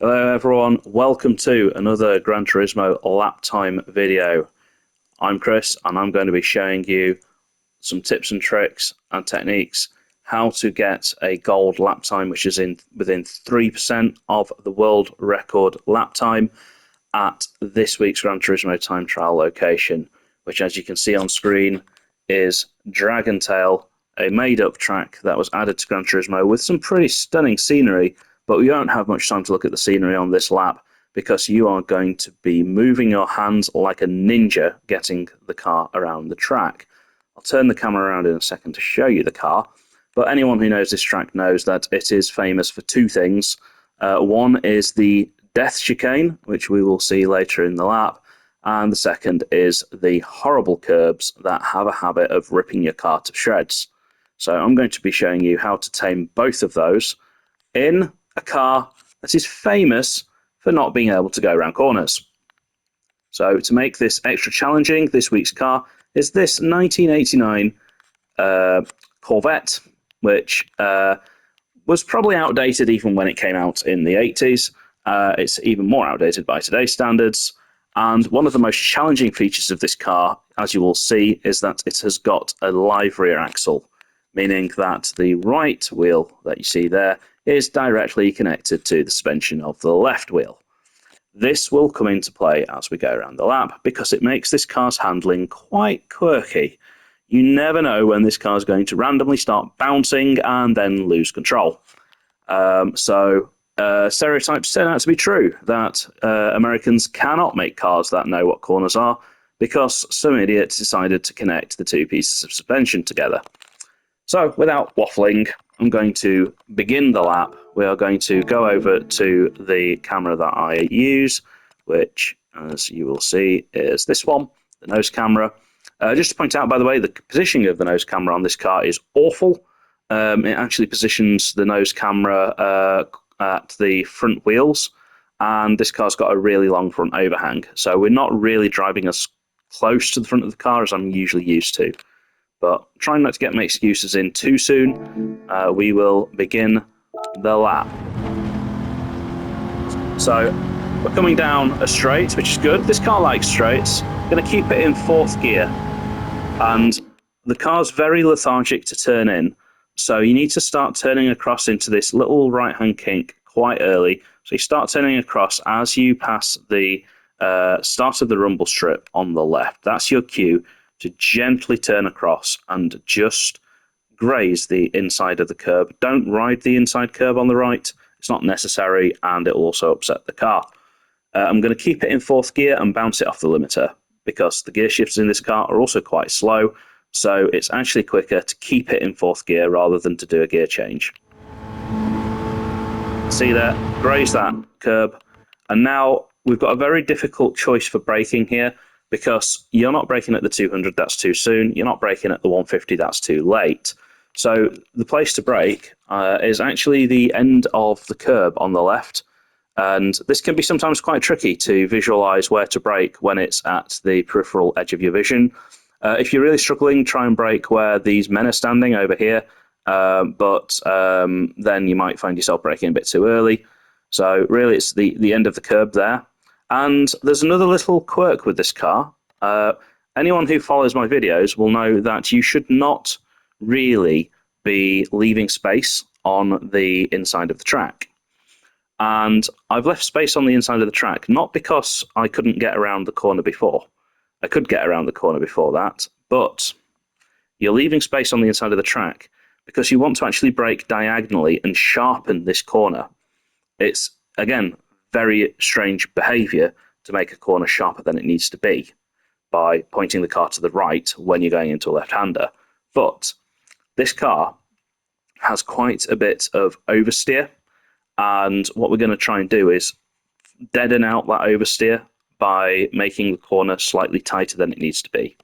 Hello everyone, welcome to another Gran Turismo lap time video. I'm Chris and I'm going to be showing you some tips and tricks and techniques how to get a gold lap time which is within 3% of the world record lap time at this week's Gran Turismo time trial location, which as you can see on screen is Dragon Tail, a made-up track that was added to Gran Turismo with some pretty stunning scenery. But we won't have much time to look at the scenery on this lap because you are going to be moving your hands like a ninja getting the car around the track. I'll turn the camera around in a second to show you the car, but anyone who knows this track knows that it is famous for two things. One is the death chicane, which we will see later in the lap, and the second is the horrible curbs that have a habit of ripping your car to shreds. So I'm going to be showing you how to tame both of those in a car that is famous for not being able to go around corners. So to make this extra challenging, this week's car is this 1989 Corvette, which was probably outdated even when it came out in the 80s. It's even more outdated by today's standards. And one of the most challenging features of this car, as you will see, is that it has got a live rear axle, meaning that the right wheel that you see there is directly connected to the suspension of the left wheel. This will come into play as we go around the lap because it makes this car's handling quite quirky. You never know when this car is going to randomly start bouncing and then lose control. Stereotypes turn out to be true, that Americans cannot make cars that know what corners are because some idiot decided to connect the two pieces of suspension together. So, without waffling, I'm going to begin the lap. We are going to go over to the camera that I use, which, as you will see, is this one, the nose camera. Just to point out, by the way, the positioning of the nose camera on this car is awful. It actually positions the nose camera at the front wheels, and this car's got a really long front overhang. So we're not really driving as close to the front of the car as I'm usually used to. But trying not to get my excuses in too soon, we will begin the lap. So we're coming down a straight, which is good. This car likes straights. I'm going to keep it in fourth gear. And the car's very lethargic to turn in. So you need to start turning across into this little right-hand kink quite early. So you start turning across as you pass the start of the rumble strip on the left. That's your cue to gently turn across and just graze the inside of the curb. Don't ride the inside curb on the right. It's not necessary, and it will also upset the car. I'm going to keep it in fourth gear and bounce it off the limiter because the gear shifts in this car are also quite slow, so it's actually quicker to keep it in fourth gear rather than to do a gear change. See there, graze that curb, and now we've got a very difficult choice for braking here, because you're not braking at the 200, that's too soon. You're not braking at the 150, that's too late. So the place to brake is actually the end of the curb on the left. And this can be sometimes quite tricky to visualize where to brake when it's at the peripheral edge of your vision. If you're really struggling, try and brake where these men are standing over here. But then you might find yourself braking a bit too early. So really it's the end of the curb there. And there's another little quirk with this car. Anyone who follows my videos will know that you should not really be leaving space on the inside of the track. And I've left space on the inside of the track, not because I couldn't get around the corner before. I could get around the corner before that, but you're leaving space on the inside of the track because you want to actually brake diagonally and sharpen this corner. It's, again, very strange behavior to make a corner sharper than it needs to be by pointing the car to the right when you're going into a left-hander. But this car has quite a bit of oversteer, and what we're going to try and do is deaden out that oversteer by making the corner slightly tighter than it needs to be.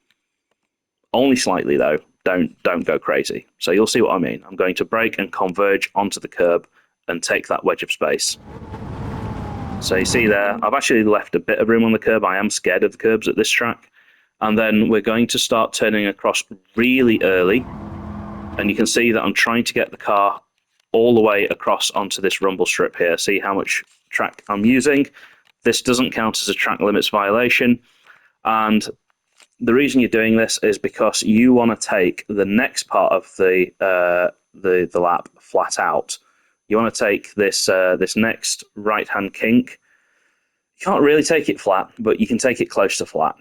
Only slightly though, don't go crazy. So you'll see what I mean. I'm going to brake and converge onto the curb and take that wedge of space. So you see there, I've actually left a bit of room on the curb. I am scared of the curbs at this track. And then we're going to start turning across really early. And you can see that I'm trying to get the car all the way across onto this rumble strip here. See how much track I'm using. This doesn't count as a track limits violation, and the reason you're doing this is because you want to take the next part of the lap flat out. You want to take this this next right-hand kink. You can't really take it flat, but you can take it close to flat.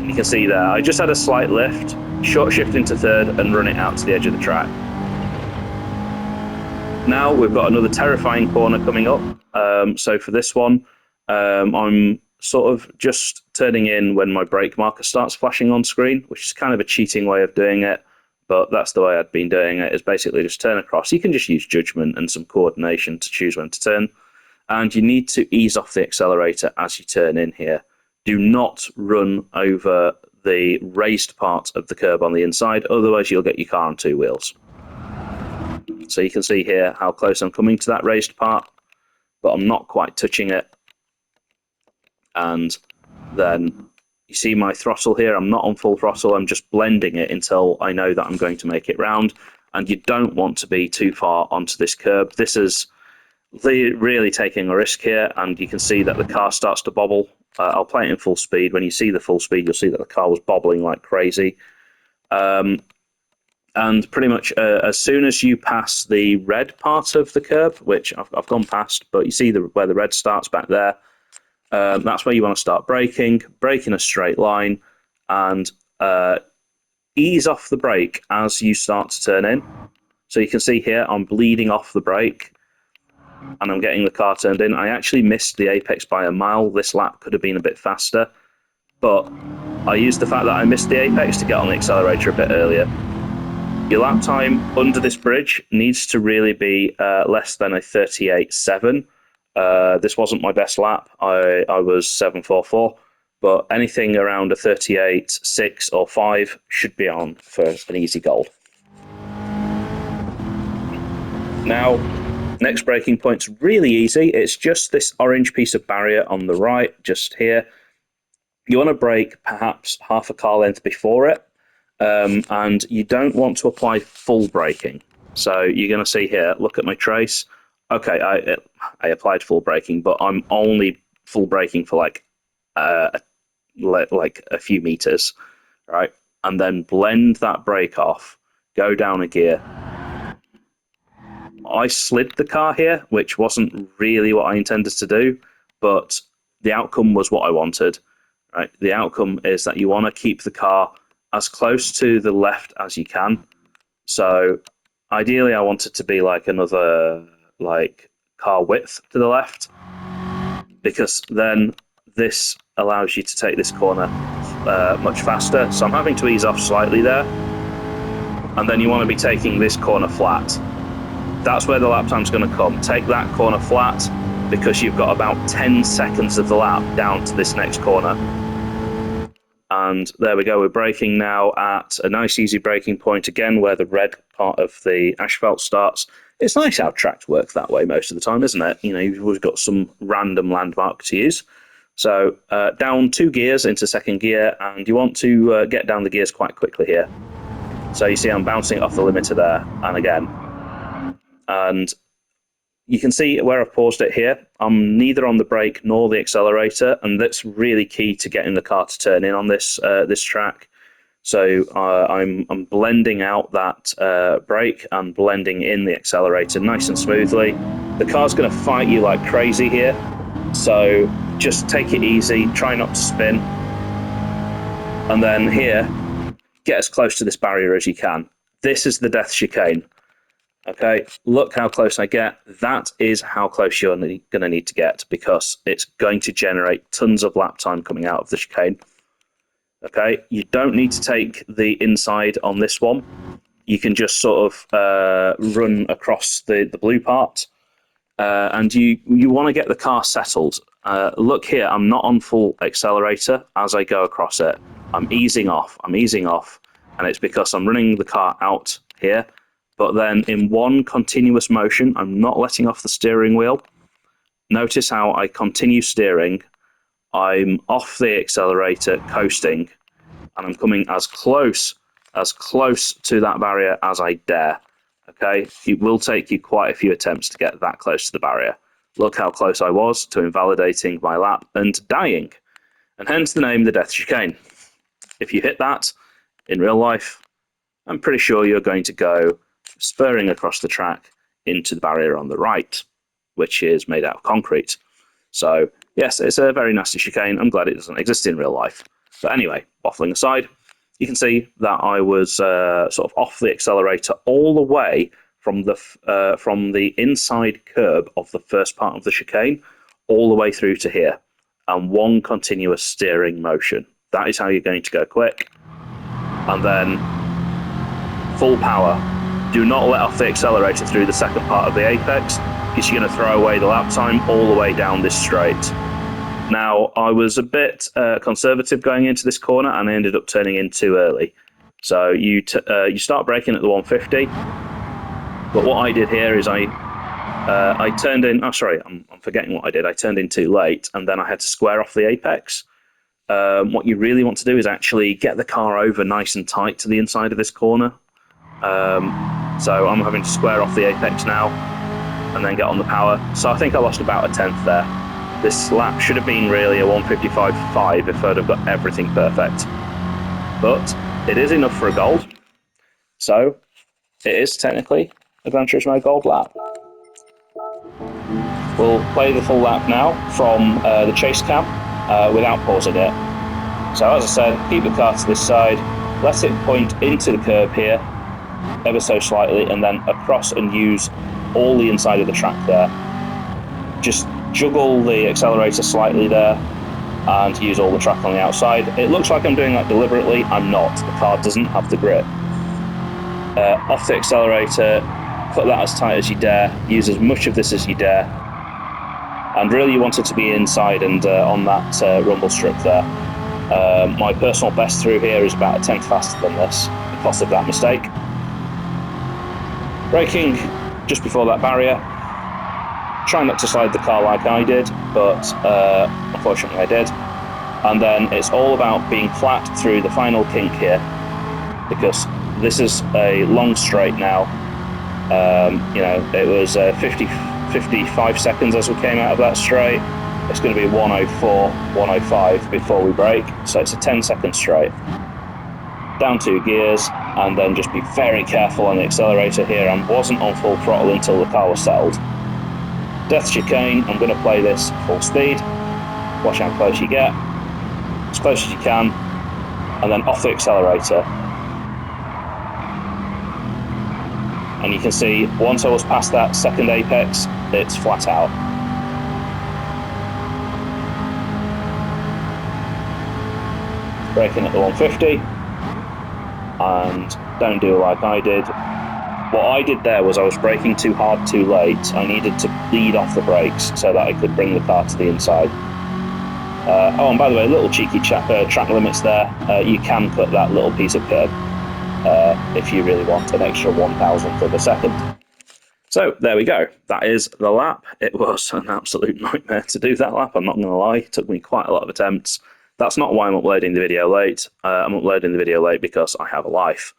And you can see there, I just had a slight lift, short shift into third, and run it out to the edge of the track. Now we've got another terrifying corner coming up. So for this one, I'm sort of just turning in when my brake marker starts flashing on screen, which is kind of a cheating way of doing it, but that's the way I'd been doing it, is basically just turn across. You can just use judgment and some coordination to choose when to turn, and you need to ease off the accelerator as you turn in here. Do not run over the raised part of the curb on the inside, otherwise you'll get your car on two wheels. So you can see here how close I'm coming to that raised part, but I'm not quite touching it. And then you see my throttle here, I'm not on full throttle, I'm just blending it until I know that I'm going to make it round. And you don't want to be too far onto this curb. This is really taking a risk here, and you can see that the car starts to bobble. I'll play it in full speed. When you see the full speed, you'll see that the car was bobbling like crazy. And pretty much as soon as you pass the red part of the curb, which I've gone past, but you see where the red starts back there, that's where you want to start braking. Brake in a straight line, and ease off the brake as you start to turn in. So you can see here I'm bleeding off the brake, and I'm getting the car turned in. I actually missed the apex by a mile. This lap could have been a bit faster, but I used the fact that I missed the apex to get on the accelerator a bit earlier. Your lap time under this bridge needs to really be less than a 38.7. This wasn't my best lap. I was 7.44, but anything around a 38.6 or 5 should be on for an easy goal. Now, next braking point's really easy. It's just this orange piece of barrier on the right, just here. You want to brake perhaps half a car length before it, and you don't want to apply full braking. So you're going to see here, look at my trace. Okay, I applied full braking, but I'm only full braking for like a few meters, right? And then blend that brake off, go down a gear. I slid the car here, which wasn't really what I intended to do, but the outcome was what I wanted. Right? The outcome is that you want to keep the car as close to the left as you can. So ideally, I want it to be like another car width to the left, because then this allows you to take this corner much faster. So I'm having to ease off slightly there, and then you want to be taking this corner flat. That's where the lap time's going to come. Take that corner flat, because you've got about 10 seconds of the lap down to this next corner. And there we go, we're braking now at a nice easy braking point again, where the red part of the asphalt starts. It's nice how tracks work that way most of the time, isn't it? You know, you've always got some random landmark to use. So down 2 gears into second gear, and you want to get down the gears quite quickly here. So you see I'm bouncing off the limiter there, and again. And you can see where I've paused it here. I'm neither on the brake nor the accelerator, and that's really key to getting the car to turn in on this this track. So I'm blending out that brake and blending in the accelerator nice and smoothly. The car's going to fight you like crazy here, so just take it easy, try not to spin, and then here, get as close to this barrier as you can. This is the death chicane. Okay, look how close I get. That is how close you're going to need to get, because it's going to generate tons of lap time coming out of the chicane. Okay, you don't need to take the inside on this one. You can just sort of run across the blue part, and you want to get the car settled. Look here, I'm not on full accelerator as I go across it. I'm easing off, and it's because I'm running the car out here. But then in one continuous motion, I'm not letting off the steering wheel. Notice how I continue steering. I'm off the accelerator, coasting, and I'm coming as close as close to that barrier as I dare. Okay, it will take you quite a few attempts to get that close to the barrier. Look how close I was to invalidating my lap and dying, and hence the name the Death Chicane. If you hit that in real life, I'm pretty sure you're going to go spurring across the track into the barrier on the right, which is made out of concrete. So yes, it's a very nasty chicane. I'm glad it doesn't exist in real life. But anyway, waffling aside, you can see that I was sort of off the accelerator all the way from the inside curb of the first part of the chicane all the way through to here, and one continuous steering motion. That is how you're going to go quick. And then full power. Do not let off the accelerator through the second part of the apex, because you're going to throw away the lap time all the way down this straight. Now, I was a bit conservative going into this corner, and I ended up turning in too early. So you start braking at the 150, but what I did here is I turned in. Oh, sorry, I'm forgetting what I did. I turned in too late, and then I had to square off the apex. What you really want to do is actually get the car over nice and tight to the inside of this corner. So I'm having to square off the apex now and then get on the power. So I think I lost about a tenth there. This lap should have been really a 155.5 if I'd have got everything perfect. But it is enough for a gold. So it is technically a Gran Turismo gold lap. We'll play the full lap now from the chase cam without pausing it. So as I said, keep the car to this side, let it point into the curb here, ever so slightly, and then across and use all the inside of the track there. Just juggle the accelerator slightly there and use all the track on the outside. It looks like I'm doing that deliberately. I'm not. The car doesn't have the grip. Off the accelerator, put that as tight as you dare, use as much of this as you dare, and really you want it to be inside and on that rumble strip there. My personal best through here is about a tenth faster than this because of that mistake. Braking just before that barrier. Try not to slide the car like I did, but unfortunately I did. And then it's all about being flat through the final kink here, because this is a long straight now. You know, it was 55 seconds as we came out of that straight. It's going to be 104, 105 before we brake, so it's a 10-second straight. Down 2 gears, and then just be very careful on the accelerator here, and wasn't on full throttle until the car was settled. Death chicane, I'm going to play this full speed. Watch how close you get, as close as you can, and then off the accelerator. And you can see, once I was past that second apex, it's flat out. Braking at the 150, and don't do like I did. What I did there was I was braking too hard too late. I needed to bleed off the brakes so that I could bring the car to the inside. Oh, and by the way, little cheeky track limits there. You can cut that little piece of curb if you really want an extra 1,000th of a second. So there we go. That is the lap. It was an absolute nightmare to do that lap, I'm not going to lie. It took me quite a lot of attempts. That's not why I'm uploading the video late. I'm uploading the video late because I have a life.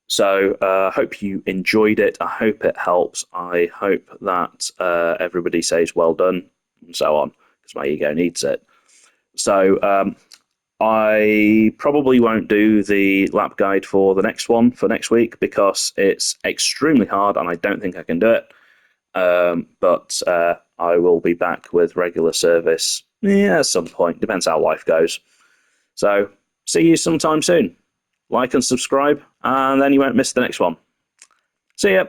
So I hope you enjoyed it. I hope it helps. I hope that everybody says well done and so on, because my ego needs it. So I probably won't do the lap guide for the next one for next week because it's extremely hard and I don't think I can do it. But I will be back with regular service at some point. Depends how life goes. So see you sometime soon. Like and subscribe, and then you won't miss the next one. See ya.